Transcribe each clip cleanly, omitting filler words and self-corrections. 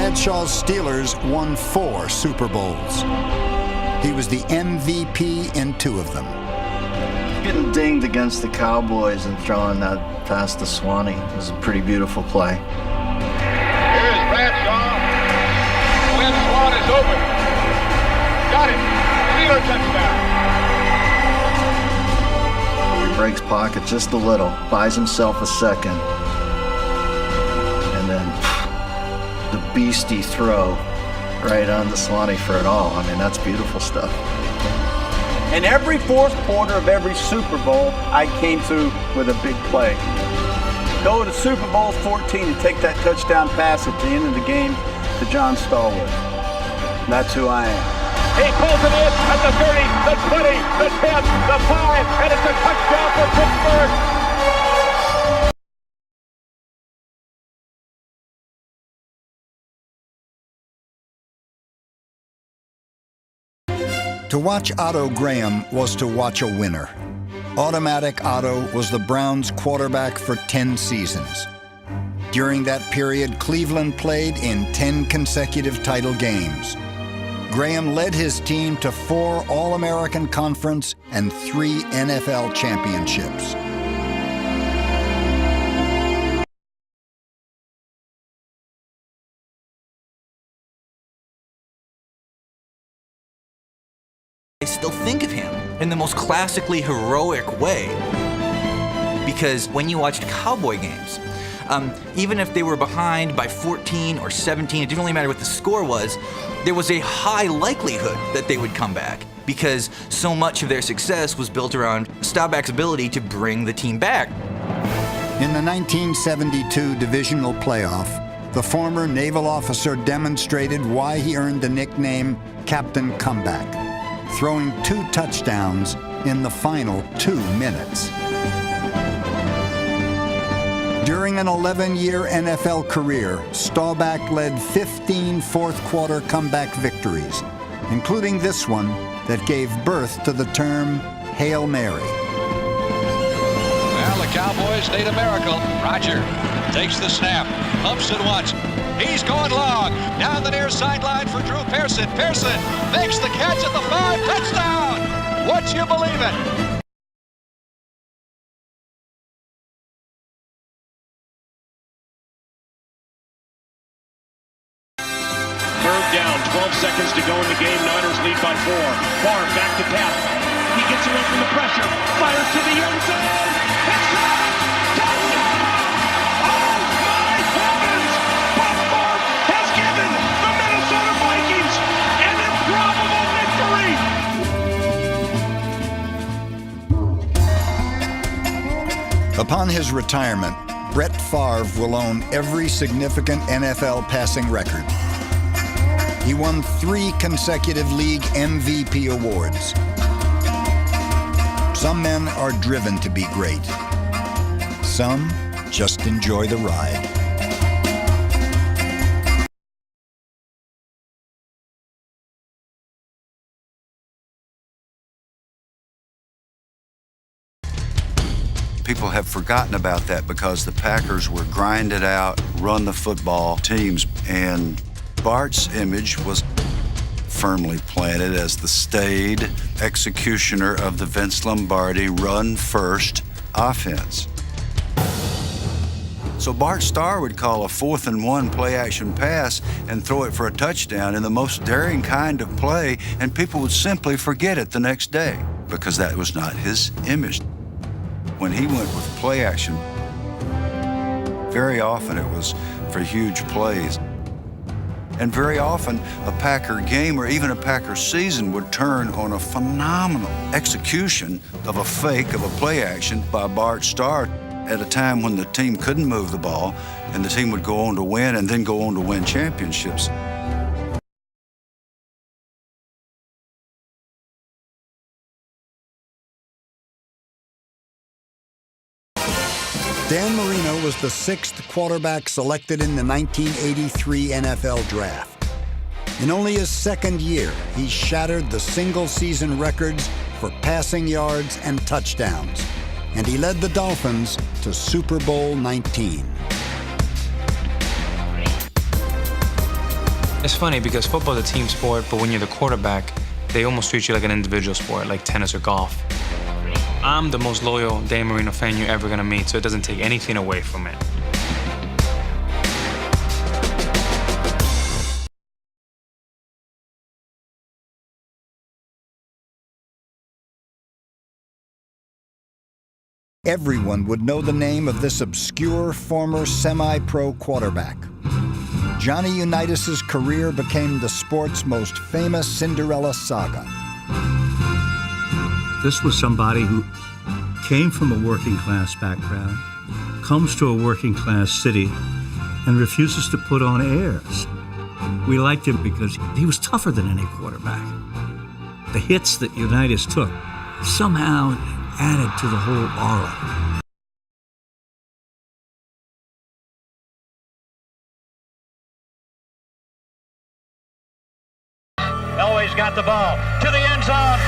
Ted Shaw's Steelers won 4 Super Bowls. He was the MVP in 2 of them. Getting dinged against the Cowboys and throwing that past to Swanee was a pretty beautiful play. Here is Bradshaw. When Swan is open. Got it. Steeler touchdown. He breaks pocket just a little, buys himself a second, and then the beastie throw right on to Swanee for it all. I mean, that's beautiful stuff. In every fourth quarter of every Super Bowl, I came through with a big play. Go to Super Bowl 14 and take that touchdown pass at the end of the game to John Stallworth. That's who I am. He pulls it in at the 30, the 20, the 10, the 5, and it's a touchdown for Pittsburgh. To watch Otto Graham was to watch a winner. Automatic Otto was the Browns' quarterback for 10 seasons. During that period, Cleveland played in 10 consecutive title games. Graham led his team to 4 All-American Conference and 3 NFL championships. I still think of him in the most classically heroic way, because when you watched Cowboy games, even if they were behind by 14 or 17, it didn't really matter what the score was, there was a high likelihood that they would come back, because so much of their success was built around Staubach's ability to bring the team back. In the 1972 divisional playoff, the former naval officer demonstrated why he earned the nickname Captain Comeback, throwing 2 touchdowns in the final 2 minutes. During an 11-year NFL career, Staubach led 15 fourth-quarter comeback victories, including this one that gave birth to the term Hail Mary. Well, the Cowboys need a miracle. Roger takes the snap, pumps it once. He's going long. Down the near sideline for Drew Pearson. Pearson makes the catch at the 5. Touchdown! Would you believe it? Third down, 12 seconds to go in the game. Niners lead by 4. Favre back to pass. He gets away from the pressure. Fires to the end zone. It's right! Touchdown! Oh my heavens! Buck Favre has given the Minnesota Vikings an improbable victory! Upon his retirement, Brett Favre will own every significant NFL passing record. He won 3 consecutive league MVP awards. Some men are driven to be great. Some just enjoy the ride. People have forgotten about that because the Packers were grinded out, run the football teams, and Bart's image was firmly planted as the staid executioner of the Vince Lombardi run-first offense. So Bart Starr would call a 4th and 1 play-action pass and throw it for a touchdown in the most daring kind of play, and people would simply forget it the next day because that was not his image. When he went with play-action, very often it was for huge plays. And very often, a Packer game or even a Packer season would turn on a phenomenal execution of a fake of a play action by Bart Starr at a time when the team couldn't move the ball, and the team would go on to win and then go on to win championships. Dan Marino was the 6th quarterback selected in the 1983 NFL Draft. In only his 2nd year, he shattered the single-season records for passing yards and touchdowns, and he led the Dolphins to Super Bowl 19. It's funny because football is a team sport, but when you're the quarterback, they almost treat you like an individual sport, like tennis or golf. I'm the most loyal Dan Marino fan you're ever gonna meet, so it doesn't take anything away from it. Everyone would know the name of this obscure former semi-pro quarterback. Johnny Unitas' career became the sport's most famous Cinderella saga. This was somebody who came from a working class background, comes to a working class city, and refuses to put on airs. We liked him because he was tougher than any quarterback. The hits that Unitas took somehow added to the whole aura. Elway's got the ball to the end zone.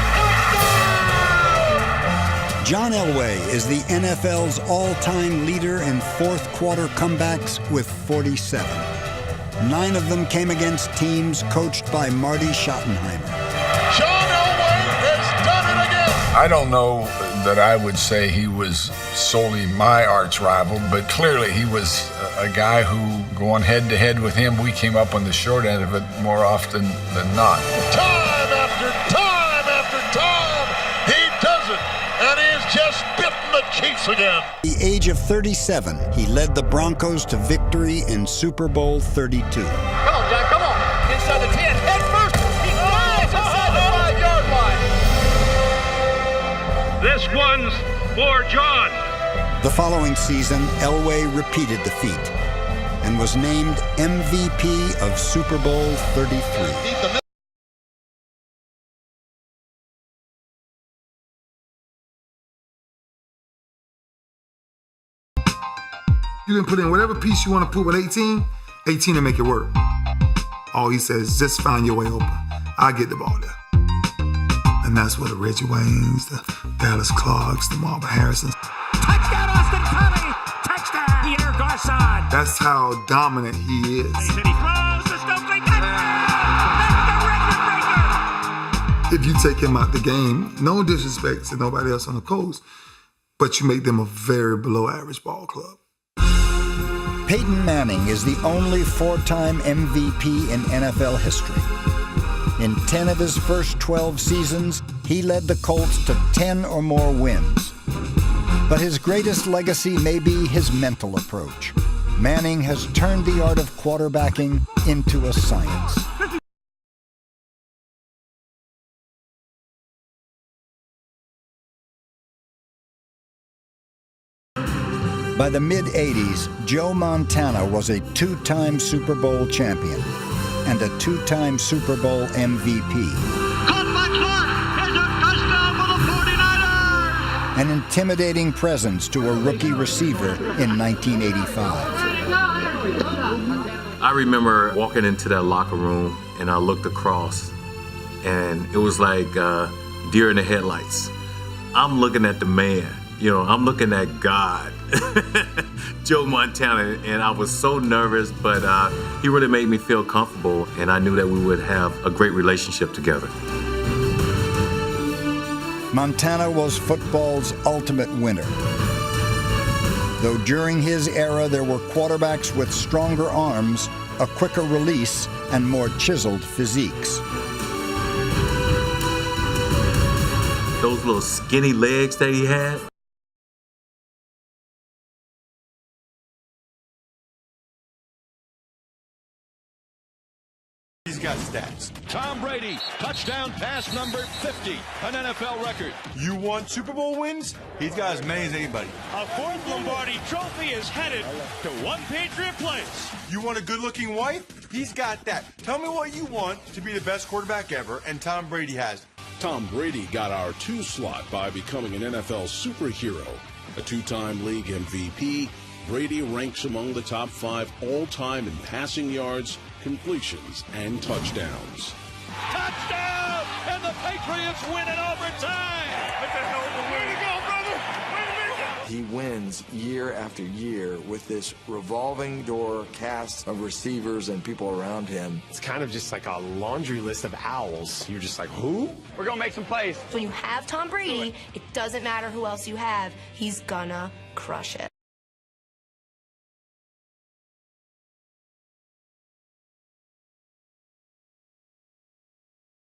John Elway is the NFL's all-time leader in fourth quarter comebacks with 47. 9 of them came against teams coached by Marty Schottenheimer. John Elway has done it again. I don't know that I would say he was solely my arch rival, but clearly he was a guy who, going head-to-head with him, we came up on the short end of it more often than not. Time after time after time, he does it, and he's just bitten the Chiefs again. At the age of 37, he led the Broncos to victory in Super Bowl 32. Come on, Jack, come on. Inside the 10, head first. He flies inside the 5-yard line. This one's for John. The following season, Elway repeated the feat and was named MVP of Super Bowl 33. You can put in whatever piece you want to put with 18 will make it work. All he says, just find your way open. I'll get the ball there. And that's where the Reggie Waynes, the Dallas Clarks, the Marvin Harrisons. Touchdown, Austin Collie! Touchdown, Pierre Garçon! That's how dominant he is. He throws the Stokely touchdown! That's the record breaker! If you take him out the game, no disrespect to nobody else on the coast, but you make them a very below average ball club. Peyton Manning is the only 4-time MVP in NFL history. In 10 of his first 12 seasons, he led the Colts to 10 or more wins. But his greatest legacy may be his mental approach. Manning has turned the art of quarterbacking into a science. By the mid-'80s, Joe Montana was a 2-time Super Bowl champion and a 2-time Super Bowl MVP. Caught by Clark! It's a touchdown for the 49ers! An intimidating presence to a rookie receiver in 1985. I remember walking into that locker room and I looked across and it was like deer in the headlights. I'm looking at the man, I'm looking at God, Joe Montana, and I was so nervous, but he really made me feel comfortable, and I knew that we would have a great relationship together. Montana was football's ultimate winner. Though during his era there were quarterbacks with stronger arms, a quicker release, and more chiseled physiques. Those little skinny legs that he had. He's got stats. Tom Brady, touchdown pass number 50, an NFL record. You want Super Bowl wins? He's got as many as anybody. A 4th Lombardi trophy is headed to one Patriot place. You want a good-looking wife? He's got that. Tell me what you want to be the best quarterback ever, and Tom Brady has it. Tom Brady got our 2 slot by becoming an NFL superhero. A 2-time league MVP, Brady ranks among the top 5 all-time in passing yards, completions, and touchdowns. Touchdown! And the Patriots win in overtime! That's a hell of a way to go, brother! Way to go! He wins year after year with this revolving door cast of receivers and people around him. It's kind of just like a laundry list of owls. You're just like, who? We're going to make some plays. When you have Tom Brady, it doesn't matter who else you have. He's gonna crush it.